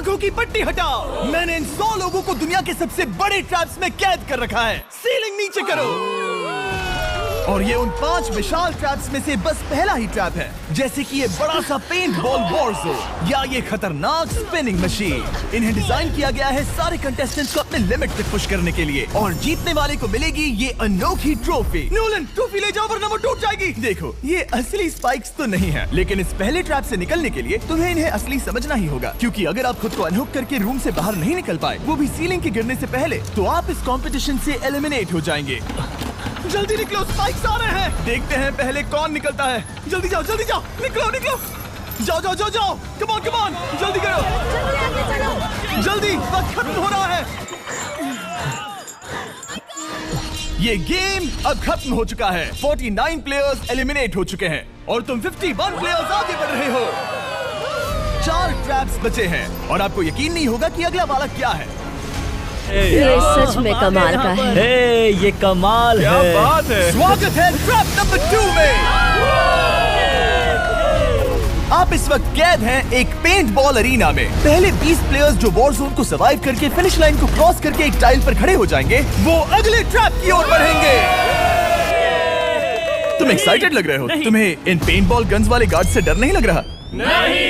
आंखों की पट्टी हटाओ। मैंने इन 100 लोगों को दुनिया के सबसे बड़े ट्रैप्स में कैद कर रखा है। सीलिंग नीचे करो। और ये उन 5 विशाल ट्रैप्स में से बस पहला ही ट्रैप है, जैसे कि ये बड़ा सा पेंट बॉल वॉरज़ोन या ये खतरनाक स्पिनिंग मशीन। इन्हें डिजाइन किया गया है सारे कंटेस्टेंट्स को अपने लिमिट तक पुश करने के लिए, और जीतने वाले को मिलेगी ये अनोखी ट्रॉफी। नोलन, ट्रॉफी ले जाओ वरना वो टूट जाएगी। देखो, ये असली स्पाइक्स तो नहीं है, लेकिन इस पहले ट्रैप से निकलने के लिए तुम्हें इन्हें असली समझना ही होगा, क्योंकि अगर आप खुद को अनहुक करके रूम से बाहर नहीं निकल पाए, वो भी सीलिंग के गिरने से पहले, तो आप इस कंपटीशन से एलिमिनेट हो जाएंगे। जल्दी निकलो, स्पाइक्स आ रहे हैं। देखते हैं पहले कौन निकलता है। जल्दी जाओ, निकलो। जाओ। कम ऑन, जल्दी करो। जल्दी, वक्त खत्म हो रहा है। ये गेम अब खत्म हो चुका है। 49 प्लेयर्स एलिमिनेट हो चुके हैं और तुम 51 प्लेयर्स आगे बढ़ रहे हो। 4 ट्रैप्स बचे हैं और आपको यकीन नहीं होगा कि अगला वाला क्या है। ये सच में कमाल का है। ये कमाल है। क्या बात है। स्वागत है ट्रैप नंबर 2 में। आप इस वक्त कैद हैं एक पेंट बॉल अरीना में। पहले 20 प्लेयर्स जो वॉर जोन को सर्वाइव करके फिनिश लाइन को क्रॉस करके एक टाइल पर खड़े हो जाएंगे, वो अगले ट्रैप की ओर बढ़ेंगे। तुम एक्साइटेड लग रहे हो। तुम्हें इन पेंट बॉल गन्स वाले गार्ड से डर नहीं लग रहा? नहीं।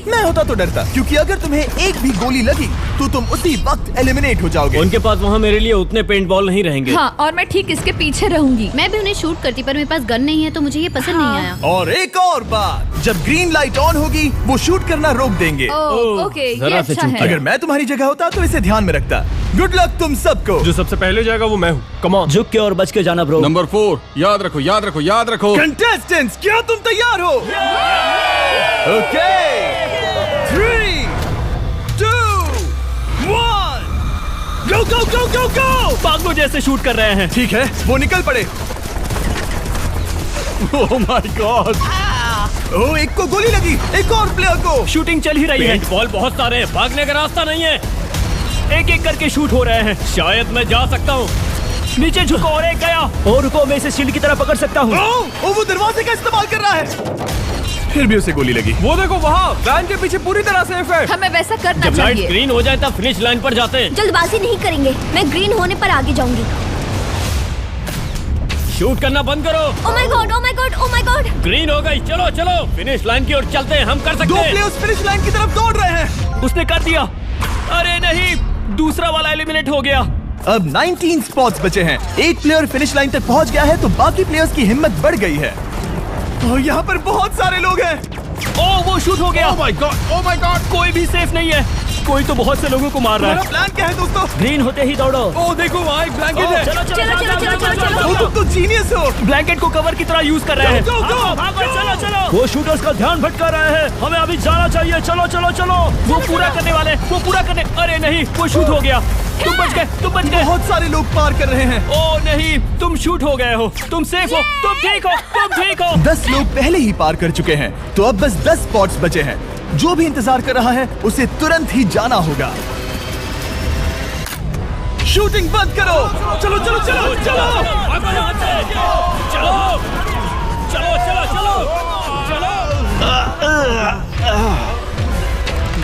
मैं होता तो डरता, क्योंकि अगर तुम्हें एक भी गोली लगी तो तुम उसी वक्त एलिमिनेट हो जाओगे। उनके पास वहाँ मेरे लिए उतने पेंट बॉल नहीं रहेंगे। हाँ, और मैं ठीक इसके पीछे रहूंगी। मैं भी उन्हें शूट करती, पर मेरे पास गन नहीं है तो मुझे ये पसंद नहीं आया। और एक और बात, जब ग्रीन लाइट ऑन होगी वो शूट करना रोक देंगे। ओके, ये अच्छा है। अगर मैं तुम्हारी जगह होता तो इसे ध्यान में रखता। गुड लक तुम सबको। जो सबसे पहले जाएगा वो मैं हूँ। कम ऑन, झुक के और बच के जाना ब्रो। नंबर 4, याद रखो। कंटेस्टेंट्स, क्या तुम तैयार हो? Okay, 3, 2, 1, go! पागलों जैसे शूट कर रहे हैं। ठीक है, वो निकल पड़े। ओह माय गॉड। ओह, एक को गोली लगी, एक और प्लेयर को। शूटिंग चल ही रही है। पेंट बॉल बहुत सारे हैं, भागने का रास्ता नहीं है। एक करके शूट हो रहे हैं। शायद मैं जा सकता हूँ। नीचे झुको और एक गया। और रुको, मैं इसे शील्ड की तरह पकड़ सकता हूँ। ओह, वो दरवाजे का इस्तेमाल कर रहा है। फिर भी उसे गोली लगी। वो देखो वहाँ, वैन के पीछे पूरी तरह सेफ है। हमें वैसा करना जब लाइट चाहिए। ग्रीन हो जाए तब फिनिश लाइन पर जाते हैं। जल्दबाजी नहीं करेंगे, मैं ग्रीन होने पर आगे जाऊंगी। शूट करना बंद करो। ओह माय गॉड। ग्रीन हो गई, चलो फिनिश लाइन की ओर चलते हैं, हम कर सकते 2 हैं। प्लेयर्स फिनिश लाइन की तरफ दौड़ रहे हैं। उसने कर दिया। अरे नहीं, दूसरा वाला एलिमिनेट हो गया। अब 19 स्पॉट्स बचे हैं। एक प्लेयर फिनिश लाइन तक पहुंच गया है तो बाकी प्लेयर्स की हिम्मत बढ़ गई है। और यहाँ पर बहुत सारे लोग हैं। ओह, वो शूट हो गया। ओह माय गॉड। कोई भी सेफ नहीं है। कोई तो बहुत से लोगों को मार रहा है। प्लान क्या है दोस्तों? ग्रीन होते ही दौड़ो। ओह देखो वहाँ एक ब्लैंकेट है। ओ, तुम तो जीनियस हो। ब्लैंकेट को कवर की तरह यूज कर रहे हैं। चलो। वो शूटर्स का ध्यान भटका रहे हैं। हमें अभी जाना चाहिए। चलो। वो पूरा करने। अरे नहीं, वो शूट हो गया। तुम बच गए। बहुत सारे लोग पार कर रहे हैं। ओह नहीं, तुम शूट हो गए हो। तुम सेफ हो। तुम ठीक हो। 10 लोग पहले ही पार कर चुके हैं, तो अब बस 10 स्पॉट्स बचे हैं। जो भी इंतजार कर रहा है उसे तुरंत ही जाना होगा। शूटिंग बंद करो। चलो।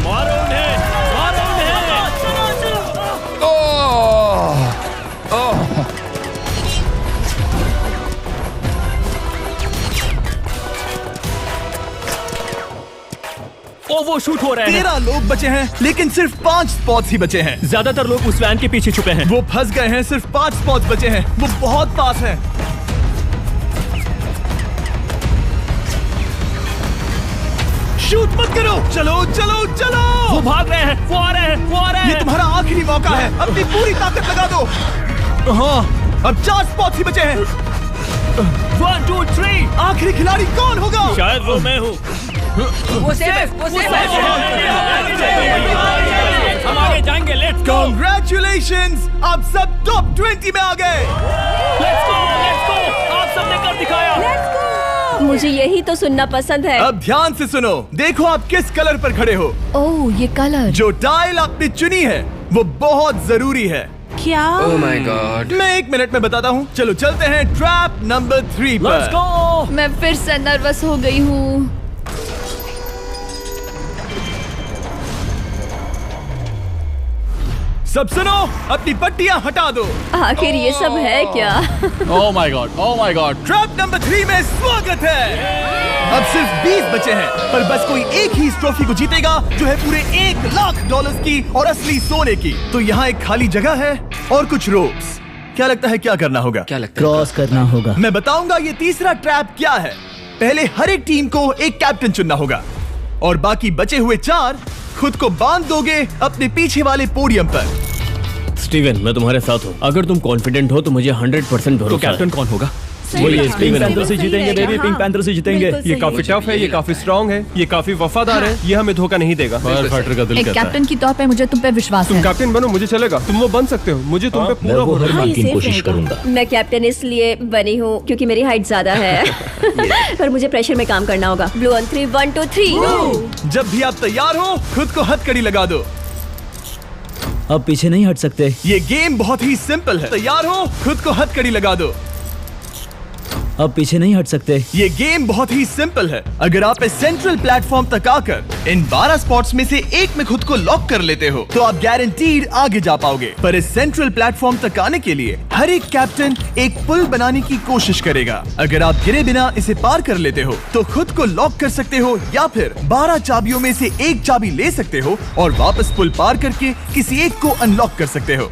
मारो उन्हें। ओ, वो शूट हो रहे हैं। 13 लोग बचे हैं, लेकिन सिर्फ 5 स्पॉट्स ही बचे हैं। ज्यादातर लोग उस वैन के पीछे छुपे हैं। वो फंस गए हैं। सिर्फ 5 स्पॉट्स बचे हैं। वो बहुत पास है। शूट मत करो। चलो। वो भाग रहे हैं। वो आ रहे हैं। ये तुम्हारा आखिरी मौका है। अपनी पूरी ताकत लगा दो। हाँ, अब 4 स्पॉट्स ही बचे हैं। 1, 2, 3। आखिरी खिलाड़ी कौन होगा? शायद वो मैं हूँ। वो सेफ हम आगे जाएंगे। Let's go. Congratulations! आप सब टॉप 20 में आ गए। Let's go. आप सबने कर दिखाया। मुझे यही तो सुनना पसंद है। अब ध्यान से सुनो। देखो आप किस कलर पर खड़े हो। ओह, ये कलर। जो टाइल आपने चुनी है वो बहुत जरूरी है। क्या? ओह माय गॉड। मैं 1 मिनट में बताता हूँ। चलो चलते हैं ट्रैप नंबर 3 पर। Let's go. मैं फिर से नर्वस हो गई हूँ। सब सुनो, अपनी पट्टियां हटा दो। आखिर ये सब है क्या? ओह माय गॉड। ट्रैप नंबर 3 में स्वागत है। अब सिर्फ 20 बचे हैं, पर बस कोई एक ही इस ट्रॉफी को जीतेगा जो है पूरे $1,00,000 की और असली सोने की। तो यहाँ एक खाली जगह है और कुछ रोप्स। क्या लगता है क्या करना होगा? क्या लगता है? क्रॉस करना होगा। मैं बताऊंगा ये तीसरा ट्रैप क्या है। पहले हर एक टीम को एक कैप्टन चुनना होगा और बाकी बचे हुए 4 खुद को बांध दोगे अपने पीछे वाले पोडियम पर। स्टीवन, मैं तुम्हारे साथ हूँ। अगर तुम कॉन्फिडेंट हो तो मुझे 100% भरोसा है। तो कैप्टन कौन होगा? पिंक पैंथर से जीतेंगे बेबी, पिंक पैंथर से जीतेंगे। ये काफी टफ है, ये काफी स्ट्रांग है, ये काफी वफादार है, ये हमें धोखा नहीं देगा। फायर फाइटर का दिल एक कहता है। कैप्टन की तौर पे मुझे तुम पे विश्वास तुम है। कैप्टन बनो, मुझे चलेगा। तुम वो बन सकते हो, मुझे तुम पे पूरा भरोसा है। हाँ, ये कोशिश करूंगा। मैं कैप्टन इसलिए बनी हूँ क्योंकि मेरी हाइट ज्यादा है। पर मुझे प्रेशर में काम करना होगा। Blue on 3, 1 2 3। जब भी आप तैयार हो खुद को हथकड़ी लगा दो। अब पीछे नहीं हट सकते। ये गेम बहुत ही सिंपल है। तैयार हो खुद को हथकड़ी लगा दो। अब पीछे नहीं हट सकते। ये गेम बहुत ही सिंपल है। अगर आप इस सेंट्रल प्लेटफॉर्म तक आकर इन 12 स्पॉट्स में से एक में खुद को लॉक कर लेते हो तो आप गारंटीड आगे जा पाओगे। पर इस सेंट्रल प्लेटफॉर्म तक आने के लिए हर एक कैप्टन एक पुल बनाने की कोशिश करेगा। अगर आप गिरे बिना इसे पार कर लेते हो तो खुद को लॉक कर सकते हो या फिर 12 चाबियों में से एक चाबी ले सकते हो और वापस पुल पार करके किसी एक को अनलॉक कर सकते हो।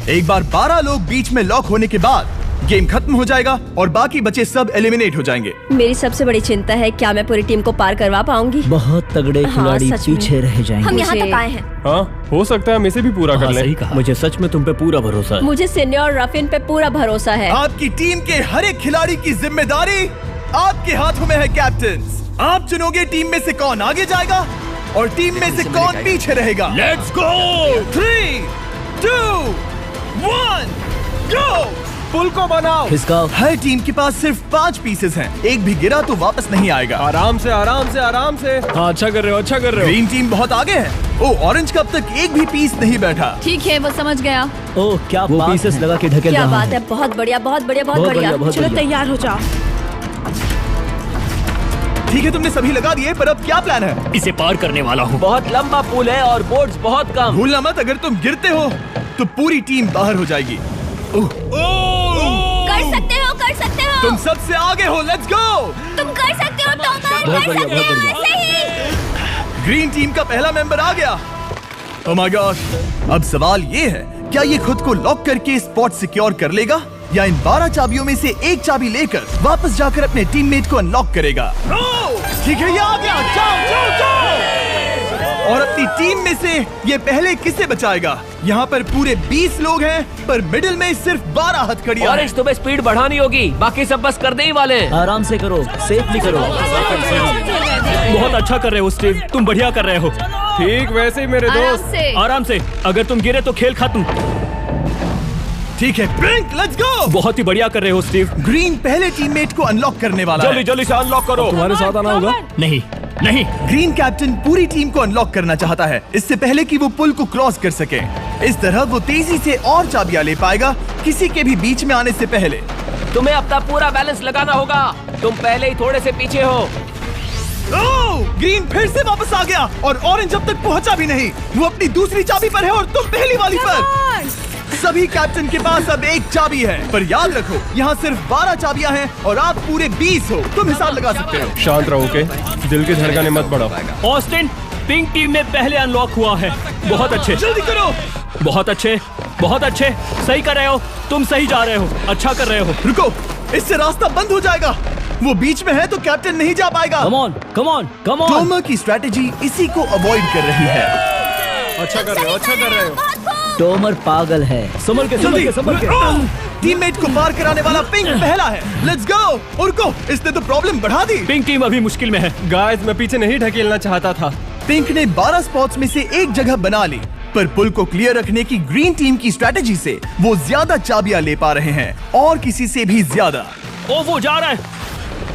एक बार 12 लोग बीच में लॉक होने के बाद गेम खत्म हो जाएगा और बाकी बचे सब एलिमिनेट हो जाएंगे। मेरी सबसे बड़ी चिंता है क्या मैं पूरी टीम को पार करवा पाऊंगी। बहुत तगड़े खिलाड़ी सच में। पीछे रह जाएंगे। हम यहाँ तक आए हैं। हाँ, हो सकता है हम इसे भी पूरा कर लें। सही कहा। मुझे सच में तुम पे पूरा भरोसा है। मुझे सीनियर रफिन पे पूरा भरोसा है। आपकी टीम के हर एक खिलाड़ी की जिम्मेदारी आपके हाथों में है कैप्टन्स। आप चुनोगे टीम में से कौन आगे जाएगा और टीम में से कौन पीछे रहेगा। Let's go. 3 2 1 गो। पुल को बनाओ। खिसकाओ। हर टीम के पास सिर्फ 5 पीसेस हैं। एक भी गिरा तो वापस नहीं आएगा। आराम से आराम से आराम से। हाँ, अच्छा कर रहे हो, अच्छा कर रहे हो। ग्रीन टीम बहुत आगे है। ओ, ऑरेंज का अब तक एक भी पीस नहीं बैठा। ठीक है, वो समझ गया। ओह क्या वो पीसेस लगा के ढकेल क्या रहा बात है। बहुत बढ़िया, बहुत बढ़िया, बहुत बहुत बढ़िया। बढ़िया, बहुत चलो बढ़िया। तैयार हो जाओ। ठीक है, तुमने सभी लगा दिए, पर अब क्या प्लान है? इसे पार करने वाला हूँ। बहुत लंबा पुल है और बोर्ड्स बहुत कम। भूलना मत, अगर तुम गिरते हो तो पूरी टीम बाहर हो जाएगी। कर सकते हो, कर सकते हो। तुम सबसे आगे हो। Let's go. तुम कर सकते हो टॉमर, बहुत कर बढ़िया, सकते बहुत हो। बढ़िया। ऐसे ही। ग्रीन टीम का पहला मेंबर आ गया। ओह माय गॉड। अब सवाल ये है, क्या ये खुद को लॉक करके स्पॉट सिक्योर कर लेगा या इन 12 चाबियों में से एक चाबी लेकर वापस जाकर अपने टीममेट को अनलॉक करेगा? ठीक है, ये आ गया। जाओ जाओ जाओ। और अपनी टीम में से ये पहले किसे बचाएगा? यहाँ पर पूरे 20 लोग हैं, पर मिडिल में सिर्फ 12 हथकड़ियां हैं। ऑरेंज, तुम्हें स्पीड बढ़ानी होगी, बाकी सब बस करने ही वाले हैं। आराम से करो, सेफली करो। बहुत अच्छा कर रहे हो स्टीव, तुम बढ़िया कर रहे हो। ठीक वैसे ही मेरे आराम दोस्त। से। आराम से। अगर तुम गिरे तो खेल खत्म। ठीक है, पिंक, लेट्स गो। बहुत ही बढ़िया कर रहे हो स्टीव। ग्रीन पहले टीममेट को अनलॉक करने वाला है। जल्दी जल्दी से अनलॉक करो। तुम्हारे साथ आना होगा। नहीं नहीं। ग्रीन कैप्टन पूरी टीम को अनलॉक करना चाहता है, इससे पहले कि वो पुल को क्रॉस कर सके। इस तरह वो तेजी से और चाबियां ले पाएगा, किसी के भी बीच में आने से पहले। तुम्हें अपना पूरा बैलेंस लगाना होगा। तुम पहले ही थोड़े से पीछे हो। ओह, ग्रीन फिर से वापस आ गया और ऑरेंज अब तक पहुंचा भी नहीं। वो अपनी दूसरी चाबी पर है और तुम पहली वाली पर। सभी कैप्टन के पास अब एक चाबी है, पर याद रखो यहाँ सिर्फ 12 चाबियां हैं और आप पूरे 20 हो। तुम हिसाब लगा सकते हो। शांत रहो, ओके? दिल की धड़कनें मत बढ़ाओ। ऑस्टिन, पिंक टीम में पहले अनलॉक हुआ है। बहुत अच्छे, जल्दी करो। बहुत अच्छे, बहुत अच्छे। सही कर रहे हो, तुम सही जा रहे हो, अच्छा कर रहे हो। रुको, इससे रास्ता बंद हो जाएगा। वो बीच में है तो कैप्टन नहीं जा पाएगा। Come on, come on, come on. Tomer की स्ट्रेटेजी इसी को अवॉइड कर रही है। अच्छा कर रहे हो, अच्छा कर रहे हो। टोमर पागल है। संभल के, संभल के, संभल के। टीममेट को पार कराने वाला पिंक पहला है। Let's go. रुको, इसने तो प्रॉब्लम बढ़ा दी। पिंक टीम अभी मुश्किल में है। गाइस, मैं पीछे नहीं ढकेलना चाहता था। पिंक ने 12 स्पॉट्स में से एक जगह बना ली, पर पुल को क्लियर रखने की ग्रीन टीम की स्ट्रेटेजी से वो ज्यादा चाबियां ले पा रहे हैं और किसी से भी ज्यादा। ओ वो जा रहा है।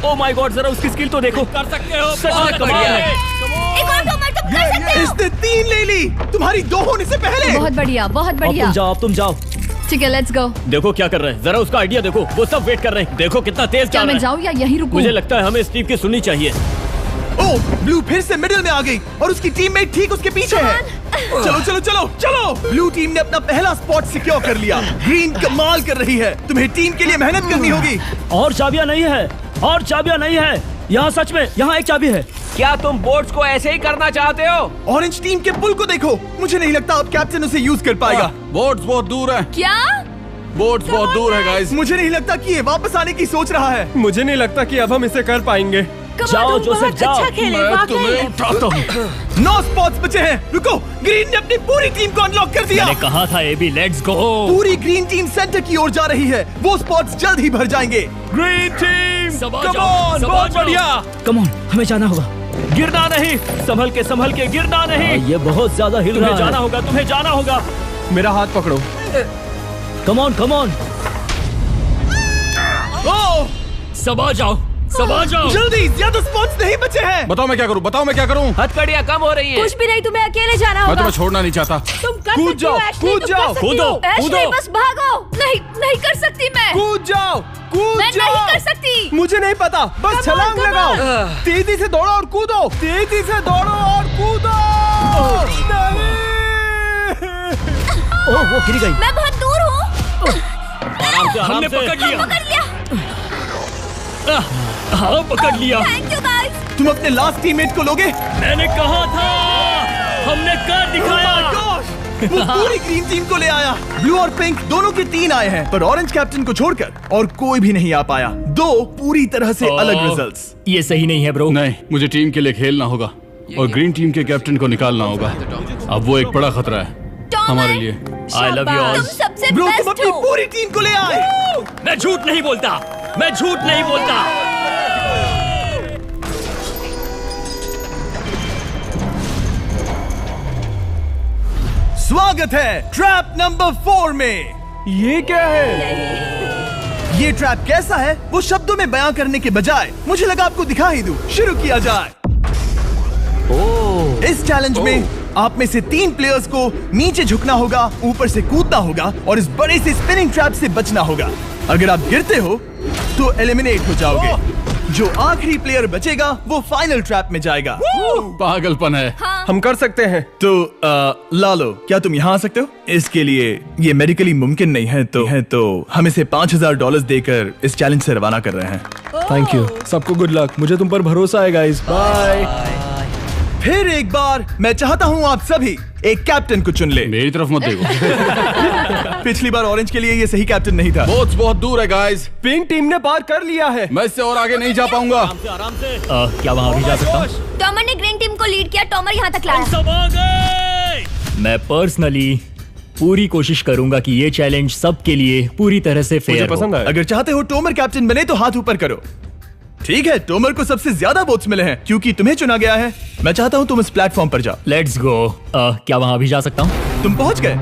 ओ माय गॉड, जरा उसकी स्किल तो देखो। कर सकते हो, सच में कमाल है। एक और टॉमर, तुम कर सकते हो। इसने 3 ले ली, तुम्हारी 2 होने से पहले। बहुत बढ़िया, बहुत अब बढ़िया। तुम जाओ, अब तुम जाओ। ठीक है, लेट्स गो। देखो क्या कर रहे हैं, जरा उसका आइडिया देखो। वो सब वेट कर रहे हैं। देखो कितना तेज क्या चल मैं रहा है। जाऊँ या यहीं रुकूं? मुझे लगता है हमें स्टीव की सुननी चाहिए। ओ, ब्लू फिर से मिडिल में आ गई और उसकी टीममेट ठीक उसके पीछे है। चलो चलो चलो चलो। ब्लू टीम ने अपना पहला स्पॉट सिक्योर कर लिया। ग्रीन कमाल कर रही है। तुम्हें टीम के लिए मेहनत करनी होगी। और चाबियां नहीं है, और चाबियां नहीं है। यहाँ सच में यहाँ एक चाबी है। क्या तुम बोट्स को ऐसे ही करना चाहते हो? ऑरेंज टीम के पुल को देखो। मुझे नहीं लगता अब कैप्टन उसे यूज कर पाएगा। बोट्स बहुत दूर है। क्या? बोट्स बहुत दूर है गाइस। मुझे नहीं लगता कि ये वापस आने की सोच रहा है। मुझे नहीं लगता कि अब हम इसे कर पाएंगे। जाओ जोसेफ जाओ। मैं तुम्हें उठाता हूँ। 9 स्पॉट्स बचे हैं। रुको, ग्रीन ने अपनी पूरी टीम को अनलॉक कर दिया। मैंने कहा था एबी, लेट्स गो। पूरी ग्रीन टीम सेंटर की ओर जा रही है। वो स्पॉट्स जल्द ही भर जाएंगे। ग्रीन टीम सबा कम जाओ, ऑन, सबा बहुत जाओ। बढ़िया। कम ऑन, हमें जाना होगा। गिरना नहीं, संभल के गिरना नहीं। ये बहुत ज्यादा हिल रहा है। जाना होगा, तुम्हें जाना होगा। मेरा हाथ पकड़ो। कम ऑन कम ऑन। ओह, सबा जाओ, सबा जाओ। जल्दी, ज्यादा स्पॉट्स नहीं बचे हैं। बताओ मैं क्या करूँ, बताओ मैं क्या करूँ। हथकड़ियाँ कम हो रही हैं। कुछ भी नहीं, तुम्हें अकेले जाना मैं होगा। तुम्हें छोड़ना नहीं चाहता। तुम कर कूद सकती हो, जाओ, एशली, कूद तुम जाओ, कर सकती कूदो, हो। एशली, कूदो। बस भागो। नहीं, नहीं कर सकती मैं। कूद जाओ, कूद मैं जाओ। नहीं कर सकती। मुझे नहीं पता, बस Come छलांग on, come लगाओ। तेजी से दौड़ो और कूदो। तेजी से दौड़ो और कूदो। नहीं। ओह वो गिर गई। मैं बहुत दूर हूँ। हमने पकड़ लिया। पकड़ लिया। हाँ, पकड़ लिया। Thank you guys. तुम अपने लास्ट टीममेट को लोगे? मैंने कहा था, हमने कर दिखाया। Oh my gosh! वो पूरी ग्रीन टीम को ले आया। ब्लू और पिंक दोनों के 3 आए हैं, पर ऑरेंज कैप्टन को छोड़कर और कोई भी नहीं आ पाया। 2 पूरी तरह से अलग रिजल्ट्स। ये सही नहीं है ब्रो। नहीं, मुझे टीम के लिए खेलना होगा और ग्रीन टीम के कैप्टन को निकालना होगा। अब वो एक बड़ा खतरा है हमारे लिए। I love you all. तुम सबसे ब्रो, तुम बेस्ट अपनी हो। पूरी टीम को ले आए। मैं झूठ नहीं बोलता, मैं झूठ नहीं बोलता। स्वागत है ट्रैप नंबर 4 में। ये क्या है? ये ट्रैप कैसा है वो शब्दों में बयां करने के बजाय मुझे लगा आपको दिखा ही दूं। शुरू किया जाए। इस चैलेंज में आप में से 3 प्लेयर्स को नीचे झुकना होगा, ऊपर से कूदना होगा और इस बड़े से स्पिनिंग ट्रैप से बचना होगा। अगर आप गिरते हो तो एलिमिनेट हो जाओगे। जो आखिरी प्लेयर बचेगा वो फाइनल ट्रैप में जाएगा। पागलपन है। हम कर सकते हैं। तो लालो, क्या तुम यहाँ आ सकते हो? इसके लिए ये मेडिकली मुमकिन नहीं है, तो हम इसे $5000 देकर इस चैलेंज से रवाना कर रहे हैं। Thank you. सबको गुड लक। मुझे तुम पर भरोसा है गाइस। बाय। फिर एक बार मैं चाहता हूँ आप सभी एक कैप्टन को चुन ले। मेरी तरफ मत देखो। पिछली बार ऑरेंज के लिए ये सही कैप्टन नहीं था। बोट्स बहुत दूर है गाइस। पिंक टीम ने पार कर लिया है। मैं इससे और आगे नहीं जा पाऊंगा। आराम से। क्या वहाँ भी जा सकता हूँ? टॉमर ने ग्रीन टीम को लीड किया। टॉमर यहाँ तक लाया। सब आ गए। मैं पर्सनली पूरी कोशिश करूंगा कि ये चैलेंज सबके लिए पूरी तरह से मुझे फेयर हो। पसंद आया। अगर चाहते हो टोमर कैप्टन बने तो हाथ ऊपर करो। ठीक है, टोमर को सबसे ज्यादा वोट्स मिले हैं क्योंकि तुम्हें चुना गया है। मैं चाहता हूँ तुम इस प्लेटफॉर्म पर जाओ। Let's go. क्या वहाँ भी जा सकता हूँ? तुम पहुँच गए।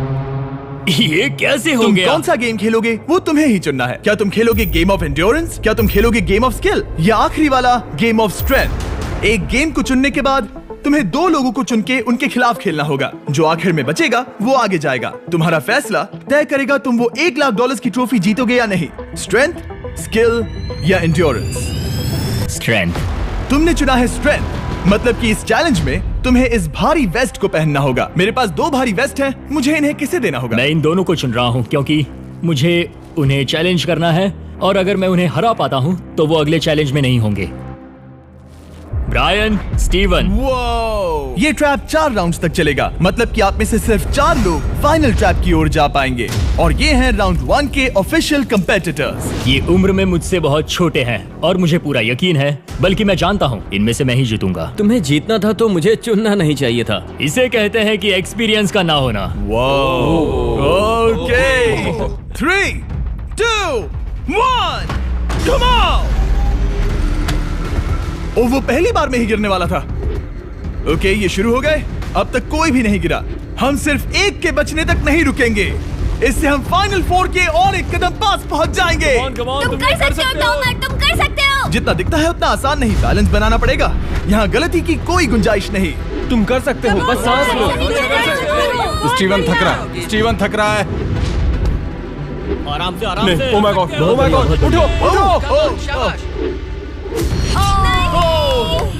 ये कैसे हो तुम गया? कौन सा गेम खेलोगे वो तुम्हें ही चुनना है। क्या तुम खेलोगे गेम ऑफ एंड्योरेंस, क्या तुम खेलोगे गेम ऑफ स्किल, या आखिरी वाला गेम ऑफ स्ट्रेंथ? एक गेम को चुनने के बाद तुम्हें 2 लोगों को चुन के उनके खिलाफ खेलना होगा। जो आखिर में बचेगा वो आगे जाएगा। तुम्हारा फैसला तय करेगा तुम वो $1,00,000 की ट्रॉफी जीतोगे या नहीं। स्ट्रेंथ, स्किल या एंड्योरेंस। स्ट्रेंथ। तुमने चुना है स्ट्रेंथ, मतलब कि इस चैलेंज में तुम्हें इस भारी वेस्ट को पहनना होगा। मेरे पास 2 भारी वेस्ट हैं, मुझे इन्हें किसे देना होगा? मैं इन दोनों को चुन रहा हूँ क्योंकि मुझे उन्हें चैलेंज करना है और अगर मैं उन्हें हरा पाता हूँ तो वो अगले चैलेंज में नहीं होंगे। Brian, Steven. वो ये ट्रैप 4 राउंड्स तक चलेगा, मतलब कि आप में से सिर्फ 4 लोग फाइनल ट्रैप की ओर जा पाएंगे और ये हैं राउंड 1 के ऑफिशियल कंपेटिटर्स। ये उम्र में मुझसे बहुत छोटे हैं और मुझे पूरा यकीन है, बल्कि मैं जानता हूँ इनमें से मैं ही जीतूंगा। तुम्हें जीतना था तो मुझे चुनना नहीं चाहिए था। इसे कहते हैं कि एक्सपीरियंस का ना होना। Okay, 3, 2, 1, come on. ओ, वो पहली बार में ही गिरने वाला था। ओके, ये शुरू हो गए। अब तक कोई भी नहीं गिरा। हम सिर्फ एक के बचने तक नहीं रुकेंगे। इससे हम फाइनल 4 के और एक कदम पास पहुंच जाएंगे। तुम कर सकते हो टॉमर, तुम कर सकते हो। जितना दिखता है उतना आसान नहीं, बैलेंस बनाना पड़ेगा। यहाँ गलती की कोई गुंजाइश नहीं। तुम कर सकते हो, बस सांस लो। स्टीवन थक रहा है। स्टीवन थक रहा है। आराम से, आराम से। ओह my God, oh my God, उठो, उठो।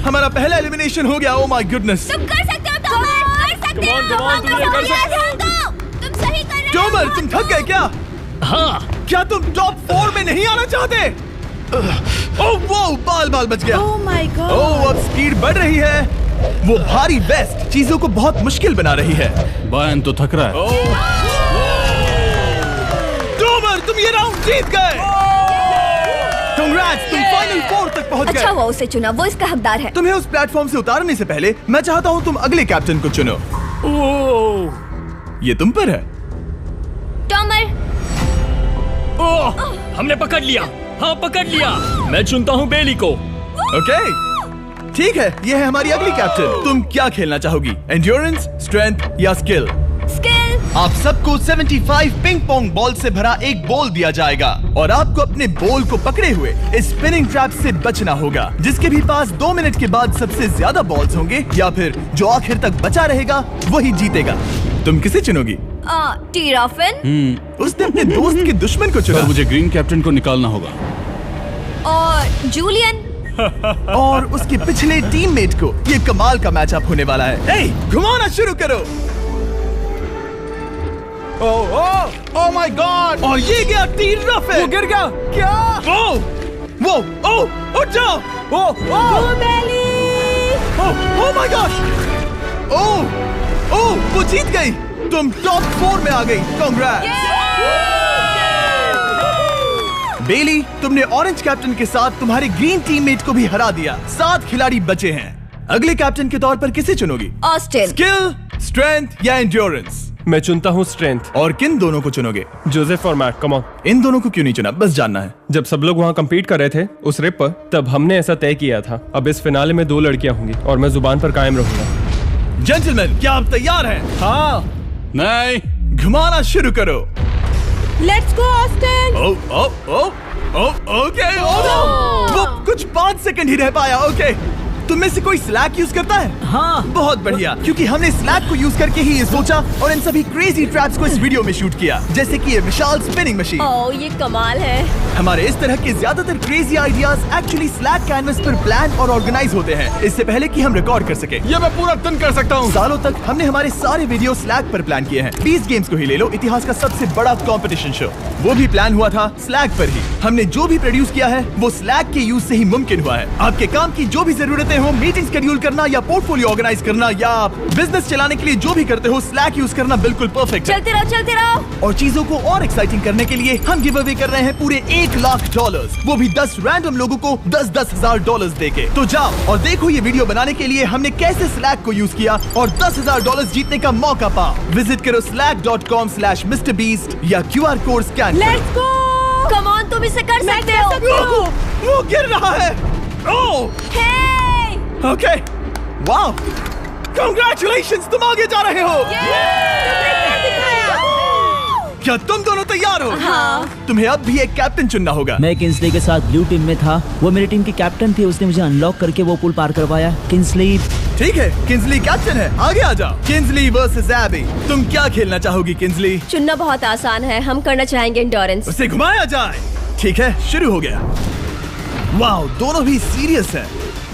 हमारा पहला एलिमिनेशन हो गया। Oh my goodness. तुम कर सकते हो टॉमर, कर सकते सकते हो। come on, तुम ये कर सकते हो। तुम सही कर रहे हो। टॉमर, तुम थक गए क्या? हाँ, क्या तुम टॉप 4 में नहीं आना चाहते? ओह वो बाल बच गया। ओह माय गॉड। ओह अब स्पीड बढ़ रही है। वो भारी वेस्ट चीजों को बहुत मुश्किल बना रही है। बायन तो थक रहा है। टॉमर, तुम ये राउंड जीत गए। कांग्रेट्स, तुम फाइनल 4 तक पहुंच गए। अच्छा हुआ उसे चुना, वो इसका हकदार है। तुम्हें उस प्लेटफॉर्म से उतारने से पहले मैं चाहता हूँ तुम अगले कैप्टन को चुनो। ये तुम पर है। टॉमर, ओह, हमने पकड़ लिया। हाँ, पकड़ लिया। मैं चुनता हूँ बेली को। ओके, ठीक है, ये है हमारी अगली कैप्टन। तुम क्या खेलना चाहोगी? एंड्योरेंस, स्ट्रेंथ या स्किल? स्किल। आप सबको 75 पिंग पोंग बॉल से भरा एक बॉल दिया जाएगा और आपको अपने बॉल को पकड़े हुए इस स्पिनिंग ट्रैप से बचना होगा। जिसके भी पास 2 मिनट के बाद सबसे ज्यादा बॉल्स होंगे या फिर जो आखिर तक बचा रहेगा वही जीतेगा। तुम किसे चुनोगी? टीराफिन उसने अपने दोस्त के दुश्मन को पर चुना मुझे ग्रीन कैप्टन को निकालना होगा। और जूलियन। और उसके पिछले टीममेट को। ये कमाल का मैचअप होने वाला है। ए, घुमाना शुरू करो। ओह माय गॉड! और ये गया टीराफिन। वो गिर गया। क्या? वो उठ जाओ। ओह माय गॉड! ओह वो जीत गई। तुम टॉप 4 में आ गई। कांग्रेट्स। बेली, तुमने ऑरेंज कैप्टन के साथ तुम्हारे ग्रीन टीममेट को भी हरा दिया। 7 खिलाड़ी बचे हैं। अगले कैप्टन के तौर पर किसे चुनोगी? ऑस्टिन। स्किल, स्ट्रेंथ या एंड्योरेंस? मैं चुनता हूँ स्ट्रेंथ। और किन दोनों को चुनोगे? जोसेफ और मैट, कम ऑन। इन दोनों को क्यों नहीं चुना? बस जानना है। जब सब लोग वहाँ कम्पीट कर रहे थे उस रिप पर, तब हमने ऐसा तय किया था। अब इस फिनाले में 2 लड़कियां होंगी और मैं जुबान पर कायम रहूंगा। जेंटलमैन, क्या आप तैयार हैं? हाँ। नहीं, घुमाना शुरू करो। Let's go Austin. ओके। वो कुछ 5 सेकंड ही रह पाया। ओके, तुम में से कोई स्लैक यूज करता है? हाँ। बहुत बढ़िया, क्योंकि हमने स्लैक को यूज करके ही ये सोचा और इन सभी क्रेजी ट्रैप्स को इस वीडियो में शूट किया, जैसे कि ये विशाल स्पिनिंग मशीन। ओह ये कमाल है। हमारे इस तरह के ज्यादातर crazy ideas actually slack canvas पर प्लान और ऑर्गेनाइज होते हैं इससे पहले कि हम रिकॉर्ड कर सके। ये मैं पूरा दिन कर सकता हूँ। सालों तक हमने हमारे सारे वीडियो स्लैक पर प्लान किए हैं। 20 गेम्स को ही ले लो, इतिहास का सबसे बड़ा कंपटीशन शो, वो भी प्लान हुआ था स्लैक पर ही। हमने जो भी प्रोड्यूस किया है वो स्लैक के यूज से ही मुमकिन हुआ है। आपके काम की जो भी जरूरतें हो, मीटिंग शेड्यूल करना या पोर्टफोलियो ऑर्गेनाइज करना या आप बिजनेस चलाने के लिए जो भी करते हो, स्लैक यूज करना बिल्कुल परफेक्ट है। चलते रहो। और चीजों को और एक्साइटिंग करने के लिए हम गिव अवे कर रहे हैं पूरे $1,00,000, वो भी 10 रैंडम लोगों को $10,000 देके। तो जाओ और देखो ये वीडियो बनाने के लिए हमने कैसे स्लैक को यूज किया और $10,000 जीतने का मौका पाओ। विजिट करो slack.com/MrBeast या QR कोड स्कैन करो। Let's go. कम ऑन, तुम इसे कर सकते हो। वो गिर रहा है। ओह ओके, वाओ, कांग्रेचुलेशंस, तुम आगे जा रहे हो। क्या तुम दोनों तैयार हो? हाँ। तुम्हें अब भी एक कैप्टन चुनना होगा। मैं किंसली के साथ ब्लू टीम में था। वो मेरी टीम की कैप्टन थी। उसने मुझे अनलॉक करके वो पुल पार करवाया। किंसली। ठीक है, किंसली कैप्टन है। आगे आ जाओ। किंसली वर्सेस एबी, तुम क्या खेलना चाहोगी किंसली? चुनना बहुत आसान है, हम करना चाहेंगे एंड्योरेंस। उसे घुमाया जाए। ठीक है, शुरू हो गया। वाओ, दोनों भी सीरियस हैं।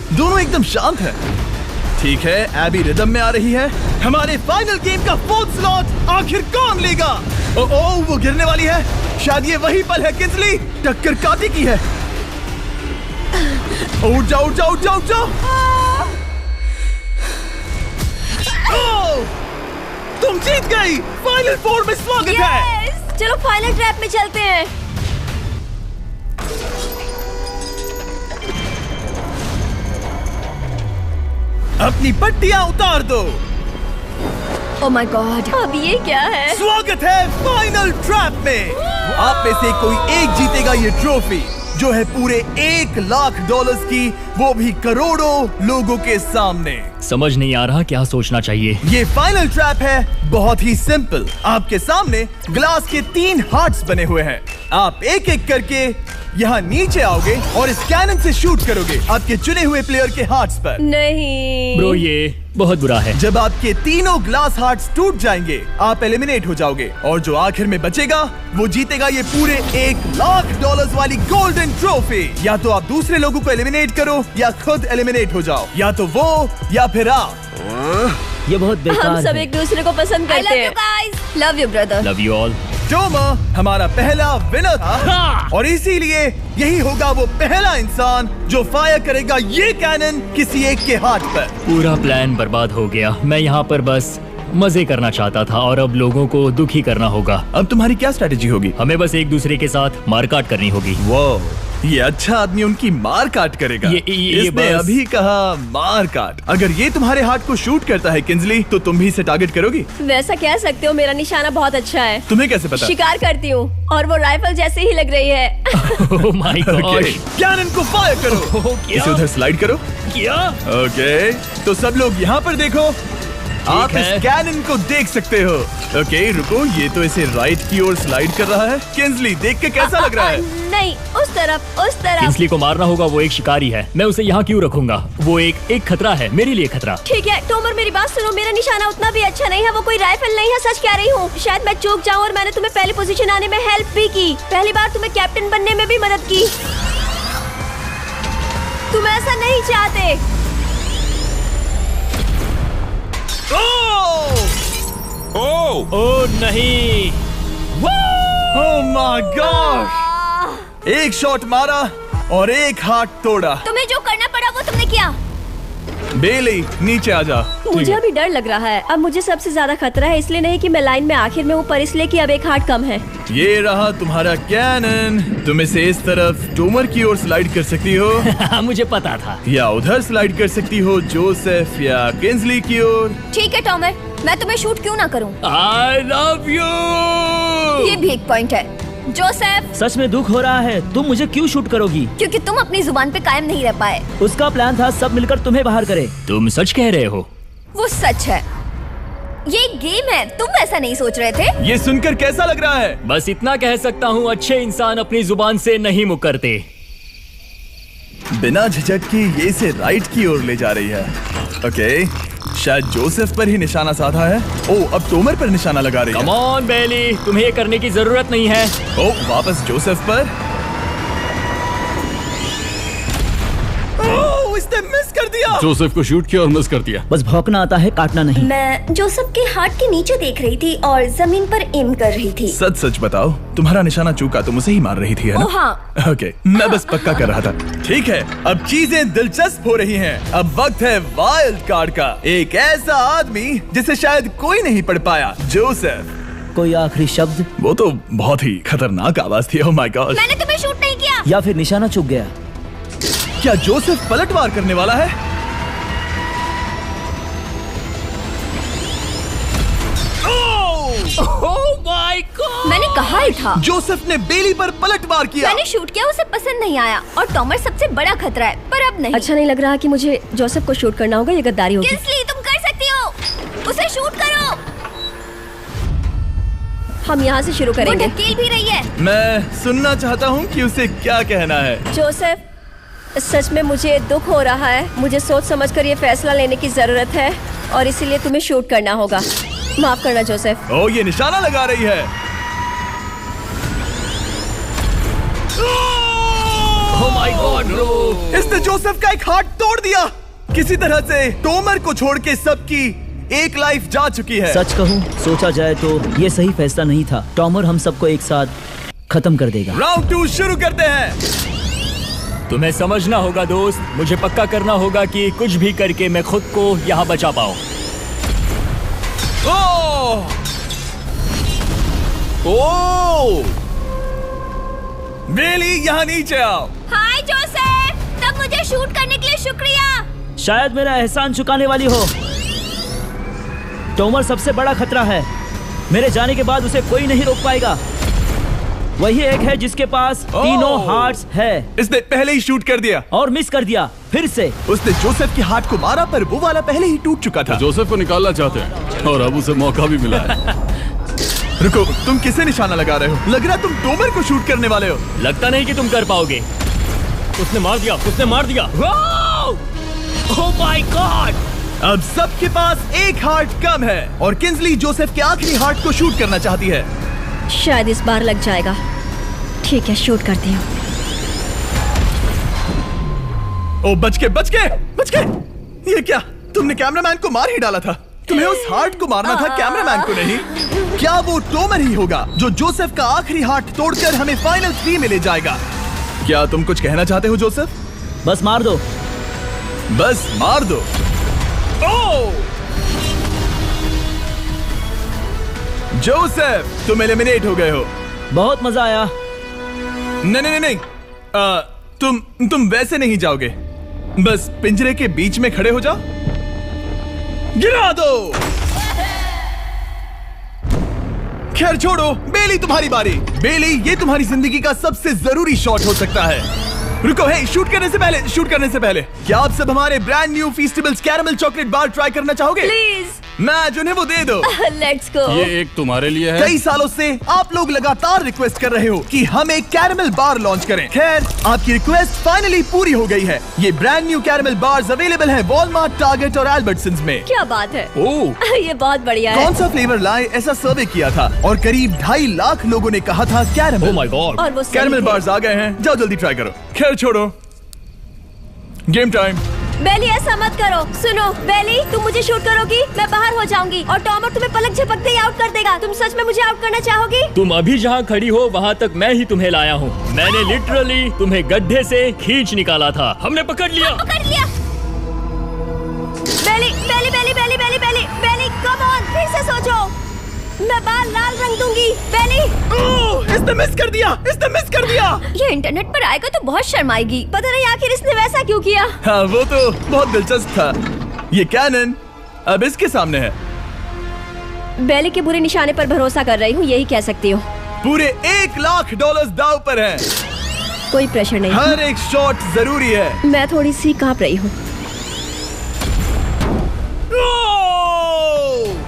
दोनों एकदम शांत हैं। ठीक है, एबी रिदम में आ रही है। हमारे फाइनल गेम का 4th स्लॉट आखिर कौन लेगा? ओह, वो गिरने वाली है। शायद ये वही पल है किंसली, टक्कर काटी की है। उठ जाओ, उठ जाओ, उठ जाओ, उठ जाओ। तुम जीत गई। फाइनल 4 में स्वागत है। चलो फाइनल ट्रैप में चलते हैं। अपनी पट्टियां उतार दो। ओह माय गॉड, अब ये क्या है? स्वागत है फाइनल ट्रैप में। आप में से कोई एक जीतेगा ये ट्रॉफी, जो है पूरे $1,00,000 की, वो भी करोड़ों लोगों के सामने। समझ नहीं आ रहा क्या सोचना चाहिए। ये फाइनल ट्रैप है, बहुत ही सिंपल। आपके सामने ग्लास के 3 हार्ट्स बने हुए हैं। आप एक एक करके यहाँ नीचे आओगे और इस कैनन से शूट करोगे आपके चुने हुए प्लेयर के हार्ट्स पर। नहीं ब्रो, ये बहुत बुरा है। जब आपके तीनों ग्लास हार्ट्स टूट जाएंगे, आप एलिमिनेट हो जाओगे और जो आखिर में बचेगा वो जीतेगा ये पूरे $1,00,000 वाली गोल्डन ट्रॉफी। या तो आप दूसरे लोगों को एलिमिनेट करो या खुद एलिमिनेट हो जाओ, या तो वो या फिर आप। ये बहुत हम बेकार सब है। एक दूसरे को पसंद I करते love हैं। you guys. Love you brother. Love you all. Tomer हमारा पहला विनर था और इसीलिए यही होगा वो पहला इंसान जो फायर करेगा ये कैनन किसी एक के हाथ पर। पूरा प्लान बर्बाद हो गया। मैं यहाँ पर बस मजे करना चाहता था और अब लोगों को दुखी करना होगा। अब तुम्हारी क्या स्ट्रेटेजी होगी? हमें बस एक दूसरे के साथ मारकाट करनी होगी। वो ये अच्छा आदमी उनकी मार काट करेगा। ये इसने बस- अभी कहा मार काट। अगर ये तुम्हारे हार्ट को शूट करता है किंजली, तो तुम भी इसे टारगेट करोगी? वैसा कह सकते हो, मेरा निशाना बहुत अच्छा है। तुम्हें कैसे पता? शिकार करती हूँ और वो राइफल जैसे ही लग रही है। ओह माय गॉड। कैनन को फायर करो। इसे उधर स्लाइड करो। क्या? ओके, तो सब लोग यहाँ पर देखो। आप है। इस कैनन को देख सकते हो। ओके, रुको, ये तो इसे राइट की ओर स्लाइड कर रहा है। किंजली, देख के कैसा लग रहा है? नहीं, उस तरफ, उस तरफ। किंसली को मारना होगा, वो एक शिकारी है। मैं उसे यहाँ क्यों रखूंगा? वो एक खतरा है, मेरे लिए खतरा। ठीक है टोमर, मेरी बात सुनो। मेरा निशाना उतना भी अच्छा नहीं है, वो कोई राइफल नहीं है, सच कह रही हूँ। शायद मैं चूक जाऊँ और मैंने तुम्हें पहली पोजीशन आने में हेल्प भी की। पहली बार तुम्हें कैप्टन बनने में भी मदद की। तुम ऐसा नहीं चाहते। ओह नहीं। ओह माय गॉड! एक शॉट मारा और एक हाथ तोड़ा। तुम्हें जो करना पड़ा वो तुमने किया। बेली, नीचे आ जा। मुझे अभी डर लग रहा है। अब मुझे सबसे ज्यादा खतरा है, इसलिए नहीं कि मैं लाइन में आखिर में हूँ, पर इसलिए कि अब एक हार्ट कम है। ये रहा तुम्हारा कैनन। तुम इसे इस तरफ टोमर की ओर स्लाइड कर सकती हो मुझे पता था। या उधर स्लाइड कर सकती हो जोसेफ या किंजली की ओर। ठीक है टॉमर, मैं तुम्हें शूट क्यों ना करूं? I love you. ये भी एक पॉइंट है। जोसेफ, सच में दुख हो रहा है। तुम मुझे क्यों शूट करोगी? क्योंकि तुम अपनी जुबान पे कायम नहीं रह पाए। उसका प्लान था सब मिलकर तुम्हें बाहर करे। तुम सच कह रहे हो? वो सच है। ये एक गेम है, तुम ऐसा नहीं सोच रहे थे? ये सुनकर कैसा लग रहा है? बस इतना कह सकता हूँ, अच्छे इंसान अपनी जुबान से नहीं मुकरते। बिना झिझक की ये इसे राइट की ओर ले जा रही है। ओके, शायद जोसेफ पर ही निशाना साधा है। ओह, अब टोमर पर निशाना लगा रही है। कम ऑन बेली, तुम्हें ये करने की जरूरत नहीं है। ओह, वापस जोसेफ पर। ओह, इसने मिस कर दिया। जोसेफ को शूट किया और मिस कर दिया। बस भौंकना आता है, काटना नहीं। मैं जोसेफ के हार्ट के नीचे देख रही थी और जमीन पर एम कर रही थी। सच सच बताओ, तुम्हारा निशाना चूका, तुम उसे ही मार रही थी, है ना? ओह हाँ। ओके, मैं बस पक्का कर रहा था। ठीक है, अब चीजें दिलचस्प हो रही हैं। अब वक्त है वाइल्ड कार्ड का। एक ऐसा आदमी जिसे शायद कोई नहीं पढ़ पाया, जोसेफ। कोई आखिरी शब्द? वो तो बहुत ही खतरनाक आवाज थी। ओह माय गॉड! मैंने तुम्हें शूट नहीं किया। या फिर निशाना चूक गया? क्या जोसेफ पलटवार करने वाला है? ओह माय गॉड! मैंने कहा ही था। जोसेफ ने बेली पर पलटवार किया। मैंने शूट किया, उसे पसंद नहीं आया और टॉमर सबसे बड़ा खतरा है, पर अब नहीं। अच्छा नहीं लग रहा कि मुझे जोसेफ को शूट करना होगा, ये गद्दारी होगी। किंसली, तुम कर सकती हो, उसे शूट करो। हम यहाँ से शुरू वो करेंगे। ढकेल भी रही है। मैं सुनना चाहता हूँ कि उसे क्या कहना है। जोसेफ, सच में मुझे दुख हो रहा है। मुझे सोच समझकर ये फैसला लेने की जरूरत है और इसीलिए तुम्हें शूट करना होगा। माफ करना जोसेफ। ओह, ये निशाना लगा रही है। ओह माय गॉड ब्रो! इसने जोसेफ का एक हाथ तोड़ दिया। किसी तरह से टोमर को छोड़ के सबकी एक लाइफ जा चुकी है। सच कहूँ, सोचा जाए तो ये सही फैसला नहीं था। टॉमर हम सबको एक साथ खत्म कर देगा। राउंड 2 शुरू करते हैं। तुम्हें समझना होगा दोस्त, मुझे पक्का करना होगा कि कुछ भी करके मैं खुद को यहाँ बचा पाऊँ। ओह! ओह! बेली, यहाँ नीचे आओ। हाय जोसेफ, तब मुझे शूट करने के लिए शुक्रिया। शायद मेरा एहसान चुकाने वाली हो। टोमर सबसे बड़ा खतरा है। मेरे जाने के बाद उसे कोई नहीं रोक पाएगा। वही एक है जिसके पास तीनों हार्ट्स है। इसने पहले ही शूट कर दिया और मिस कर दिया फिर से। उसने जोसेफ के हाथ को मारा, पर वो वाला पहले ही टूट चुका था। जोसेफ को निकालना चाहते हैं और अब उसे मौका भी मिला है। रुको, तुम किसे निशाना लगा रहे हो? लग रहा तुम टोमर को शूट करने वाले हो। लगता नहीं कि तुम कर पाओगे। उसने मार दिया, उसने मार दिया। Oh my God! अब सबके पास एक हार्ट कम है और किंजली जोसेफ के आखिरी हार्ट को शूट करना चाहती है। शायद इस बार लग जाएगा। ठीक है, शूट करती हूँ। ओ, बच के! ये क्या? तुमने कैमरामैन को मार ही डाला था। तुम्हें उस हार्ट को मारना था, कैमरामैन को नहीं। क्या वो टोमर ही होगा जो जोसेफ का आखिरी हार्ट तोड़कर हमें फाइनल 3 में ले जाएगा? क्या तुम कुछ कहना चाहते हो जोसेफ? बस मार दो। बस मार दो। ओह! जोसेफ, तुम एलिमिनेट हो गए हो। बहुत मजा आया। नहीं नहीं नहीं, तुम वैसे नहीं जाओगे। बस पिंजरे के बीच में खड़े हो जाओ। गिरा दो। खैर छोड़ो, बेली तुम्हारी बारी। बेली, ये तुम्हारी जिंदगी का सबसे जरूरी शॉट हो सकता है। रुको, हे, शूट करने से पहले क्या आप सब हमारे brand new Feastables caramel chocolate bar try करना चाहोगे? प्लीज। मैं उन्हें वो दे दो। Let's go. ये एक तुम्हारे लिए है। कई सालों से आप लोग लगातार रिक्वेस्ट कर रहे हो कि हम एक कैरमल बार लॉन्च करें। खैर, आपकी रिक्वेस्ट फाइनली पूरी हो गई है। ये brand new caramel bars available है वॉलमार्ट, टारगेट और अल्बर्टसन्स में। क्या बात है। ओह, ये बहुत बढ़िया है। कौन सा फ्लेवर लाए, ऐसा सर्वे किया था और करीब 2.5 लाख लोगों ने कहा था कैरमल। Oh my God. और वो सही कैरमल थे। बार्स आ गए हैं, जाओ जल्दी ट्राई करो। खैर छोड़ो, गेम टाइम। बेली, ऐसा मत करो। सुनो बेली, तुम मुझे शूट करोगी, मैं बाहर हो जाऊंगी और टॉमर तुम्हें पलक झपकते ही आउट कर देगा। तुम सच में मुझे आउट करना चाहोगी? तुम अभी जहाँ खड़ी हो वहाँ तक मैं ही तुम्हें लाया हूँ। मैंने लिटरली तुम्हें गड्ढे से खींच निकाला था। हमने पकड़ लिया। बेली बेली बेली बेली बेली बेली बेली, कम ऑन, फिर से सोचो। मैं बाल लाल रंग दूंगी। बेली, इसने मिस कर दिया। ये इंटरनेट पर आएगा तो बहुत शर्माएगी। पता नहीं आखिर इसने वैसा क्यों किया। हाँ, वो तो बहुत दिलचस्प था। ये कैनन अब इसके सामने है। बेली के बुरे निशाने पर भरोसा कर रही हूँ, यही कह सकती हूँ। पूरे $1 लाख दाव पर है। कोई प्रेशर नहीं। हर एक शॉट जरूरी है। मैं थोड़ी सी कांप रही हूँ।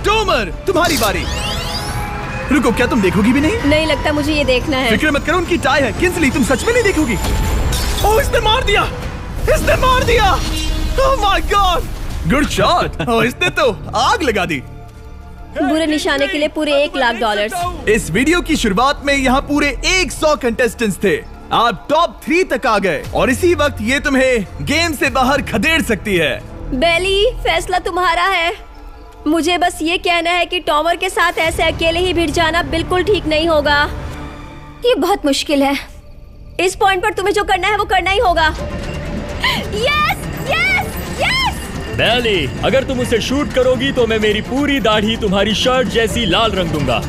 टोमर, तुम्हारी बारी। रुको, क्या तुम देखोगी भी नहीं? नहीं लगता मुझे ये देखना है। फिक्र मत करो, उनकी टाई है। किंसली, तुम सच में नहीं देखोगी? ओह, इसने मार दिया। Oh my God, good shot. Oh, इसने तो आग लगा दी। बुरे निशाने के लिए पूरे $1 लाख। इस वीडियो की शुरुआत में यहाँ पूरे 100 कंटेस्टेंट्स थे। आप टॉप 3 तक आ गए और इसी वक्त ये तुम्हें गेम से बाहर खदेड़ सकती है। बेली, फैसला तुम्हारा है। मुझे बस ये कहना है कि टॉमर के साथ ऐसे अकेले ही भिड़ जाना बिल्कुल ठीक नहीं होगा। ये बहुत मुश्किल है। इस पॉइंट पर तुम्हें जो करना है वो करना ही होगा। Yes yes yes. बेली, अगर तुम उसे शूट करोगी तो मैं मेरी पूरी दाढ़ी तुम्हारी शर्ट जैसी लाल रंग दूंगा।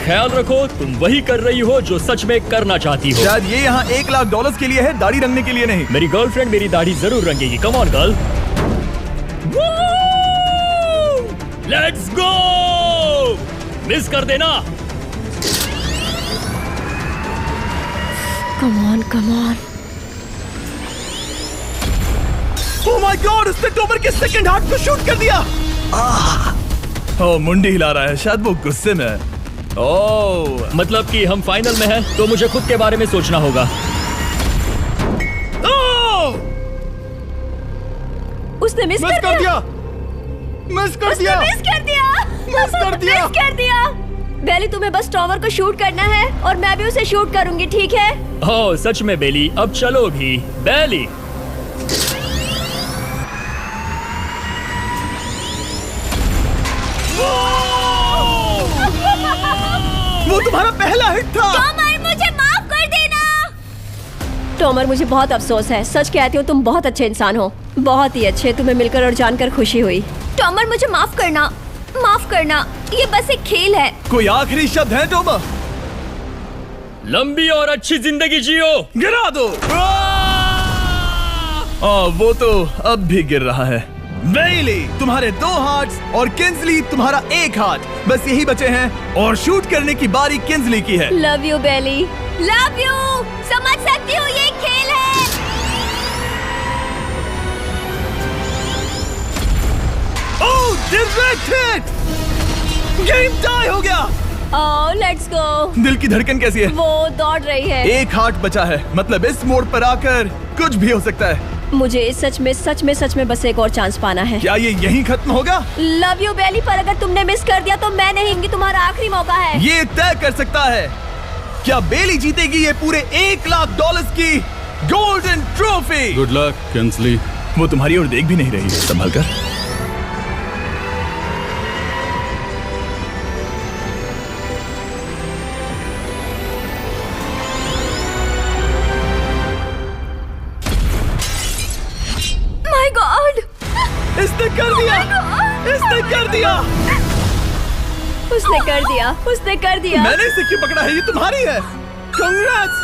ख्याल रखो, तुम वही कर रही हो जो सच में करना चाहती हो। शायद ये यहाँ $1 लाख के लिए है, दाढ़ी रंगने के लिए नहीं। मेरी गर्लफ्रेंड मेरी दाढ़ी जरूर रंगेगी। Come on girl, let's go. Miss कर देना। Come on come on. Oh my God, उसने टोमर के सेकंड हार्ट को शूट कर दिया। ओह, मुंडी हिला रहा है, शायद वो गुस्से में है। ओह, मतलब कि हम फाइनल में हैं, तो मुझे खुद के बारे में सोचना होगा। उसने मिस कर दिया। मिस कर दिया। बेली, तुम्हें बस टॉमर को शूट करना है और मैं भी उसे शूट करूंगी, ठीक है? ओह सच में बेली, अब चलो भी। बेली, वो तुम्हारा पहला हिट था। टॉमर, मुझे माफ कर देना। टॉमर, मुझे बहुत अफसोस है। सच कहती हूँ, तुम बहुत अच्छे इंसान हो, बहुत ही अच्छे। तुम्हें मिलकर और जानकर खुशी हुई। टॉमर, मुझे माफ करना, माफ करना। ये बस एक खेल है। कोई आखिरी शब्द है टोमर? लंबी और अच्छी जिंदगी जियो। गिरा दो। वो तो अब भी गिर रहा है। बेली, तुम्हारे 2 हार्ट्स और किंसली तुम्हारा 1 हार्ट बस यही बचे हैं और शूट करने की बारी किंसली की है। Love you Bailey, love you. समझ सकती हूँ, ये एक खेल है। Oh, direct hit. Game tie हो गया। Oh, let's go. दिल की धड़कन कैसी है? वो दौड़ रही है। 1 हार्ट बचा है, मतलब इस मोड़ पर आकर कुछ भी हो सकता है। मुझे सच में बस एक और चांस पाना है। क्या ये यहीं खत्म होगा? लव यू बेली, पर अगर तुमने मिस कर दिया तो मैं नहीं, ये तुम्हारा आखिरी मौका है। ये तय कर सकता है क्या बेली जीतेगी ये पूरे $1 लाख की golden trophy. Good luck Kingsley. वो तुम्हारी ओर देख भी नहीं रही, संभल कर। इसने कर दिया, इसने कर दिया। उसने कर दिया, उसने कर दिया। मैंने इसे क्यों पकड़ा है? ये तुम्हारी है। Congrats,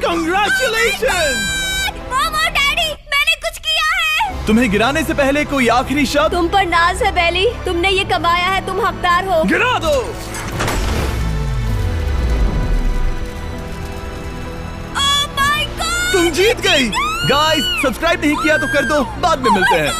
congratulations। मॉम और डैडी, मैंने कुछ किया है। तुम्हें गिराने से पहले कोई आखिरी शब्द? तुम पर नाज है बेली, तुमने ये कमाया है, तुम हकदार हो। गिरा दो। Oh my God! तुम जीत गई। गाइस, सब्सक्राइब नहीं किया तो कर दो, बाद में मिलते हैं।